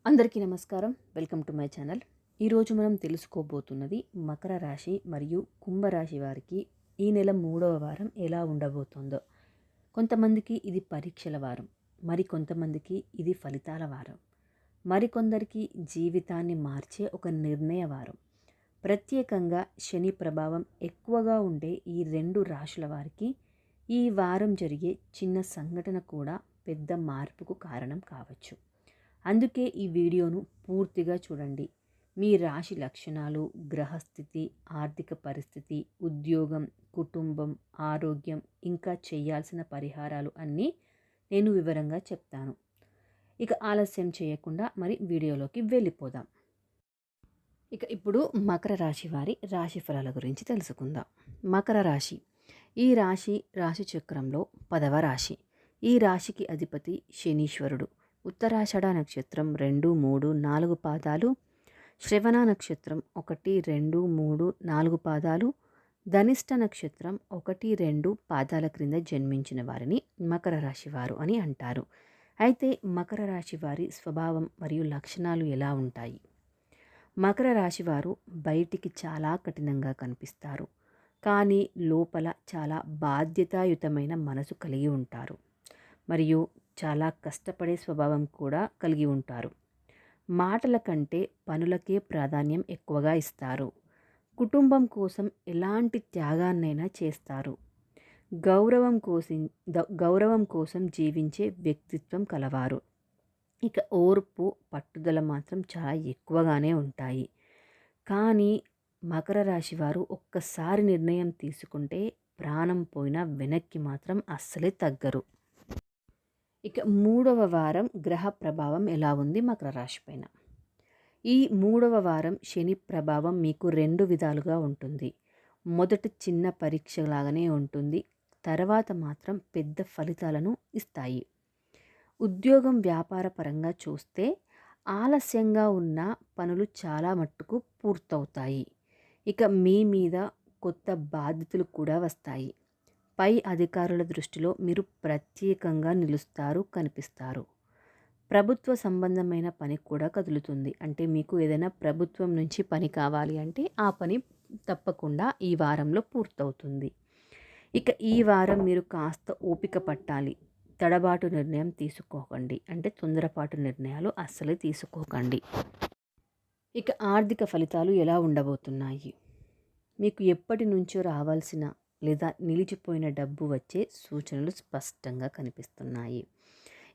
అందరికీ నమస్కారం. Welcome to my channel. ఈరోజు మనం తెలుసుకోబోతున్నది మకర రాశి మరియు కుంభరాశి వారికి ఈ నెల 3వ వారం ఎలా ఉండబోతుందో. కొంతమందికి ఇది పరీక్షల వారం, మరి కొంతమందికి ఇది ఫలితాల వారం, మరికొందరికి జీవితాన్ని మార్చే ఒక నిర్ణయ వారం. ప్రత్యేకంగా శని ప్రభావం ఎక్కువగా ఉండే ఈ రెండు రాశుల వారికి ఈ వారం జరిగే చిన్న సంఘటన కూడా పెద్ద మార్పుకు కారణం కావచ్చు. అందుకే ఈ వీడియోను పూర్తిగా చూడండి. మీ రాశి లక్షణాలు, గ్రహస్థితి, ఆర్థిక పరిస్థితి, ఉద్యోగం, కుటుంబం, ఆరోగ్యం, ఇంకా చేయాల్సిన పరిహారాలు అన్నీ నేను వివరంగా చెప్తాను. ఇక ఆలస్యం చేయకుండా మరి వీడియోలోకి వెళ్ళిపోదాం. ఇప్పుడు మకర రాశి వారి రాశి ఫలాల గురించి తెలుసుకుందాం. మకర రాశి ఈ రాశి చక్రంలో 10వ రాశి. ఈ రాశికి అధిపతి శనీశ్వరుడు. ఉత్తరాషాఢ నక్షత్రం 2, 3, 4 పాదాలు, శ్రవణ నక్షత్రం 1, 2, 3, 4 పాదాలు, ధనిష్ట నక్షత్రం 1, 2 పాదాల క్రింద జన్మించిన వారిని మకర రాశి వారు అని అంటారు. అయితే మకర రాశి వారి స్వభావం మరియు లక్షణాలు ఎలా ఉంటాయి? మకర రాశి వారు బయటికి చాలా కఠినంగా కనిపిస్తారు, కానీ లోపల చాలా బాధ్యతాయుతమైన మనసు కలిగి ఉంటారు మరియు చాలా కష్టపడే స్వభావం కూడా కలిగి ఉంటారు. మాటల కంటే పనులకే ప్రాధాన్యం ఎక్కువగా ఇస్తారు. కుటుంబం కోసం ఎలాంటి త్యాగాన్నైనా చేస్తారు. గౌరవం కోసం జీవించే వ్యక్తిత్వం కలవారు. ఇక ఓర్పు, పట్టుదల మాత్రం చాలా ఎక్కువగానే ఉంటాయి. కానీ మకర రాశి వారు ఒక్కసారి నిర్ణయం తీసుకుంటే ప్రాణం పోయినా వెనక్కి మాత్రం అస్సలే తగ్గరు. ఇక 3వ వారం గ్రహ ప్రభావం ఎలా ఉంది మకర రాశి పైన? ఈ 3వ వారం శని ప్రభావం మీకు 2 విధాలుగా ఉంటుంది. మొదట చిన్న పరీక్ష లాగానే ఉంటుంది, తర్వాత మాత్రం పెద్ద ఫలితాలను ఇస్తాయి. ఉద్యోగం, వ్యాపార పరంగా చూస్తే ఆలస్యంగా ఉన్న పనులు చాలా మట్టుకు పూర్తవుతాయి. ఇక మీ మీద కొత్త బాధ్యతలు కూడా వస్తాయి. పై అధికారుల దృష్టిలో మీరు ప్రత్యేకంగా కనిపిస్తారు. ప్రభుత్వ సంబంధమైన పని కూడా కదులుతుంది. అంటే మీకు ఏదైనా ప్రభుత్వం నుంచి పని కావాలి అంటే ఆ పని తప్పకుండా ఈ వారంలో పూర్తవుతుంది. ఇక ఈ వారం మీరు కాస్త ఓపిక పట్టాలి. తడబాటు నిర్ణయం తీసుకోకండి, అంటే తొందరపాటు నిర్ణయాలు అస్సలే తీసుకోకండి. ఇక ఆర్థిక ఫలితాలు ఎలా ఉండబోతున్నాయి? మీకు ఎప్పటి నుంచో రావాల్సిన లేదా నిలిచిపోయిన డబ్బు వచ్చే సూచనలు స్పష్టంగా కనిపిస్తున్నాయి.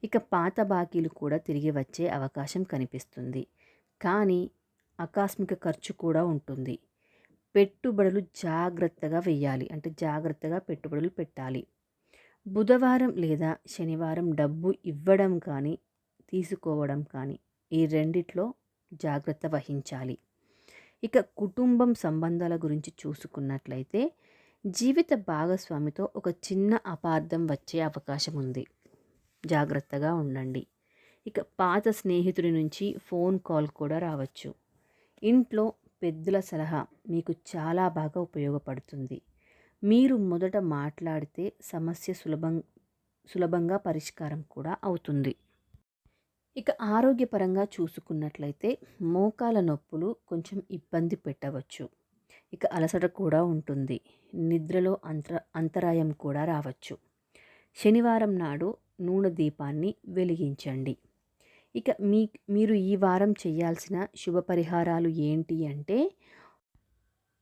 ఇక పాత బాకీలు కూడా తిరిగి వచ్చే అవకాశం కనిపిస్తుంది. కానీ ఆకస్మిక ఖర్చు కూడా ఉంటుంది. పెట్టుబడులు జాగ్రత్తగా వేయాలి, అంటే జాగ్రత్తగా పెట్టుబడులు పెట్టాలి. బుధవారం లేదా శనివారం డబ్బు ఇవ్వడం కానీ తీసుకోవడం కానీ ఈ రెండిట్లో జాగ్రత్త వహించాలి. ఇక కుటుంబం సంబంధాల గురించి చూసుకున్నట్లయితే జీవిత భాగస్వామితో ఒక చిన్న అపార్థం వచ్చే అవకాశం ఉంది. జాగ్రత్తగా ఉండండి. ఇక పాత స్నేహితుడి నుంచి ఫోన్ కాల్ కూడా రావచ్చు. ఇంట్లో పెద్దల సలహా మీకు చాలా బాగా ఉపయోగపడుతుంది. మీరు మొదట మాట్లాడితే సమస్య సులభంగా పరిష్కారం కూడా అవుతుంది. ఇక ఆరోగ్యపరంగా చూసుకున్నట్లయితే మోకాల నొప్పులు కొంచెం ఇబ్బంది పెట్టవచ్చు. ఇక అలసట కూడా ఉంటుంది. నిద్రలో అంతరాయం కూడా రావచ్చు. శనివారం నాడు నూనె దీపాన్ని వెలిగించండి. ఇక మీరు ఈ వారం చేయాల్సిన శుభ పరిహారాలు ఏంటి అంటే,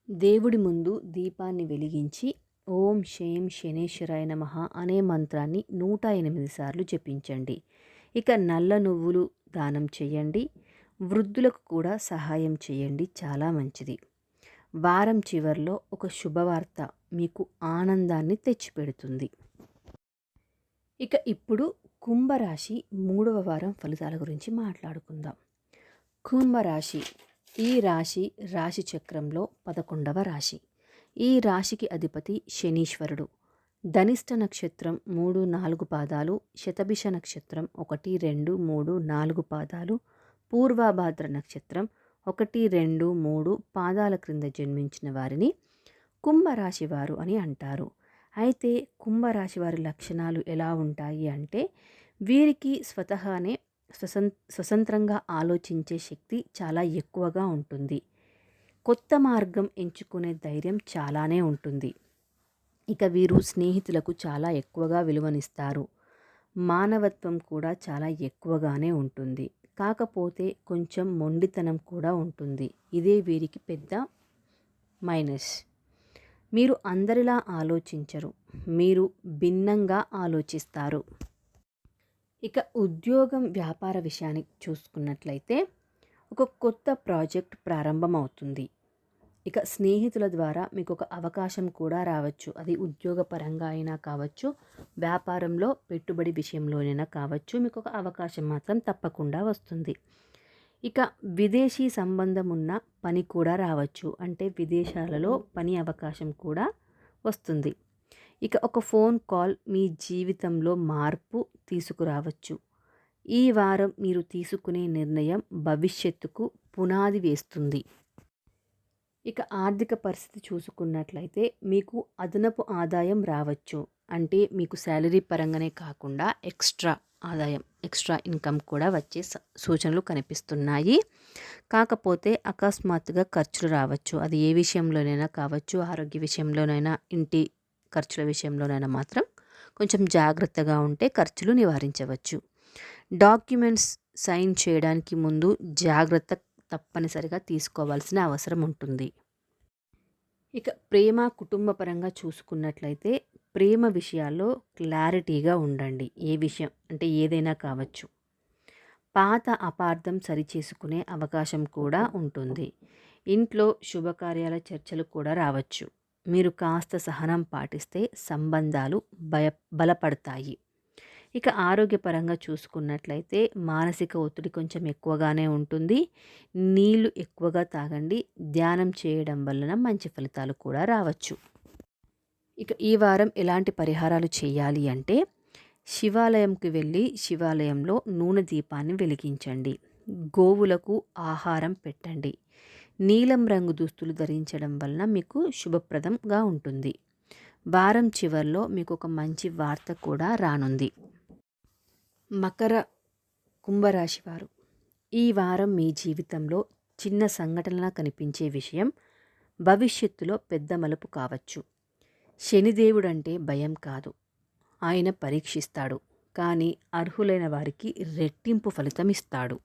దేవుడి ముందు దీపాన్ని వెలిగించి ఓం శేం శనేశ్వరాయ నమః అనే మంత్రాన్ని 108 సార్లు జపించండి. ఇక నల్ల నువ్వులు దానం చేయండి. వృద్ధులకు కూడా సహాయం చేయండి, చాలా మంచిది. వారం చివరిలో ఒక శుభవార్త మీకు ఆనందాన్ని తెచ్చిపెడుతుంది. ఇక ఇప్పుడు కుంభరాశి 3వ వారం ఫలితాల గురించి మాట్లాడుకుందాం. కుంభరాశి ఈ రాశి చక్రంలో 11వ రాశి. ఈ రాశికి అధిపతి శనీశ్వరుడు. ధనిష్ట నక్షత్రం 3, 4 పాదాలు, శతభిష నక్షత్రం 1, 2, 3, 4 పాదాలు, పూర్వభాద్ర నక్షత్రం 1, 2, 3 పాదాల క్రింద జన్మించిన వారిని కుంభరాశి వారు అని అంటారు. అయితే కుంభరాశి వారి లక్షణాలు ఎలా ఉంటాయి అంటే, వీరికి స్వతహానే స్వతంత్రంగా ఆలోచించే శక్తి చాలా ఎక్కువగా ఉంటుంది. కొత్త మార్గం ఎంచుకునే ధైర్యం చాలానే ఉంటుంది. ఇక వీరు స్నేహితులకు చాలా ఎక్కువగా విలువనిస్తారు. మానవత్వం కూడా చాలా ఎక్కువగానే ఉంటుంది. కాకపోతే కొంచెం మొండితనం కూడా ఉంటుంది. ఇదే వీరికి పెద్ద మైనస్. మీరు అందరిలా ఆలోచించరు. మీరు భిన్నంగా ఆలోచిస్తారు. ఇక ఉద్యోగం, వ్యాపార విషయానికి చూసుకున్నట్లయితే ఒక కొత్త ప్రాజెక్ట్ ప్రారంభమవుతుంది. ఇక స్నేహితుల ద్వారా మీకు ఒక అవకాశం కూడా రావచ్చు. అది ఉద్యోగపరంగా అయినా కావచ్చు, వ్యాపారంలో పెట్టుబడి విషయంలోనైనా కావచ్చు. మీకు ఒక అవకాశం మాత్రం తప్పకుండా వస్తుంది. ఇక విదేశీ సంబంధం ఉన్న పని కూడా రావచ్చు. అంటే విదేశాలలో పని అవకాశం కూడా వస్తుంది. ఇక ఒక ఫోన్ కాల్ మీ జీవితంలో మార్పు తీసుకురావచ్చు. ఈ వారం మీరు తీసుకునే నిర్ణయం భవిష్యత్తుకు పునాది వేస్తుంది. ఇక ఆర్థిక పరిస్థితి చూసుకున్నట్లయితే మీకు అదనపు ఆదాయం రావచ్చు. అంటే మీకు శాలరీ పరంగానే కాకుండా ఎక్స్ట్రా ఆదాయం, ఎక్స్ట్రా ఇన్కమ్ కూడా వచ్చే సూచనలు కనిపిస్తున్నాయి. కాకపోతే అకస్మాత్తుగా ఖర్చులు రావచ్చు. అది ఏ విషయంలోనైనా కావచ్చు, ఆరోగ్య విషయంలోనైనా, ఇంటి ఖర్చుల విషయంలోనైనా మాత్రం కొంచెం జాగ్రత్తగా ఉంటే ఖర్చులు నివారించవచ్చు. డాక్యుమెంట్స్ సైన్ చేయడానికి ముందు జాగ్రత్త తప్పనిసరిగా తీసుకోవాల్సిన అవసరం ఉంటుంది. ఇక ప్రేమ, కుటుంబ పరంగా చూసుకున్నట్లయితే ప్రేమ విషయాల్లో క్లారిటీగా ఉండండి. ఏ విషయం అంటే ఏదైనా కావచ్చు. పాత అపార్థం సరిచేసుకునే అవకాశం కూడా ఉంటుంది. ఇంట్లో శుభకార్యాల చర్చలు కూడా రావచ్చు. మీరు కాస్త సహనం పాటిస్తే సంబంధాలు బలపడతాయి. ఇక ఆరోగ్యపరంగా చూసుకున్నట్లయితే మానసిక ఒత్తిడి కొంచెం ఎక్కువగానే ఉంటుంది. నీళ్లు ఎక్కువగా తాగండి. ధ్యానం చేయడం వలన మంచి ఫలితాలు కూడా రావచ్చు. ఇక ఈ వారం ఎలాంటి పరిహారాలు చేయాలి అంటే శివాలయంకి వెళ్ళి శివాలయంలో నూనె దీపాన్ని వెలిగించండి. గోవులకు ఆహారం పెట్టండి. నీలం రంగు దుస్తులు ధరించడం వలన మీకు శుభప్రదంగా ఉంటుంది. వారం చివరిలో మీకు ఒక మంచి వార్త కూడా రానుంది. మకర కుంభరాశి వారు, ఈ వారం మీ జీవితంలో చిన్న సంఘటనలా కనిపించే విషయం భవిష్యత్తులో పెద్ద మలుపు కావచ్చు. శనిదేవుడంటే భయం కాదు, ఆయన పరీక్షిస్తాడు. కానీ అర్హులైన వారికి రెట్టింపు ఫలితం ఇస్తాడు.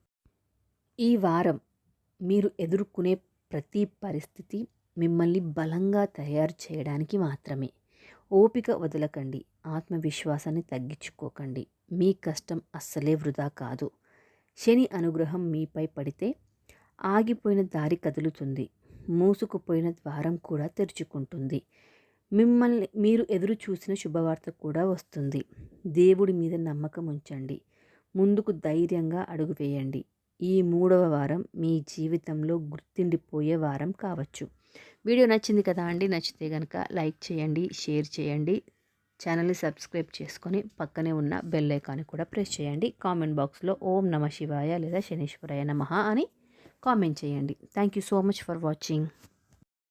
ఈ వారం మీరు ఎదుర్కొనే ప్రతి పరిస్థితి మిమ్మల్ని బలంగా తయారు చేయడానికి మాత్రమే. ఓపిక వదలకండి. ఆత్మవిశ్వాసాన్ని తగ్గించుకోకండి. మీ కష్టం అస్సలే వృధా కాదు. శని అనుగ్రహం మీపై పడితే ఆగిపోయిన దారి కదులుతుంది. మూసుకుపోయిన ద్వారం కూడా తెరుచుకుంటుంది. మీరు ఎదురు చూసిన శుభవార్త కూడా వస్తుంది. దేవుడి మీద నమ్మకం ఉంచండి. ముందుకు ధైర్యంగా అడుగు వేయండి. ఈ 3వ వారం మీ జీవితంలో గుర్తుండిపోయే వారం కావచ్చు. వీడియో నచ్చింది కదా అండి? నచ్చితే కనుక లైక్ చేయండి, షేర్ చేయండి. ఛానల్ని సబ్స్క్రైబ్ చేసుకొని పక్కనే ఉన్న బెల్ ఐకాన్ని కూడా ప్రెస్ చేయండి. కామెంట్ బాక్స్లో ఓం నమ శివాయ లేదా శనీశ్వరాయ నమః అని కామెంట్ చేయండి. Thank you so much for watching.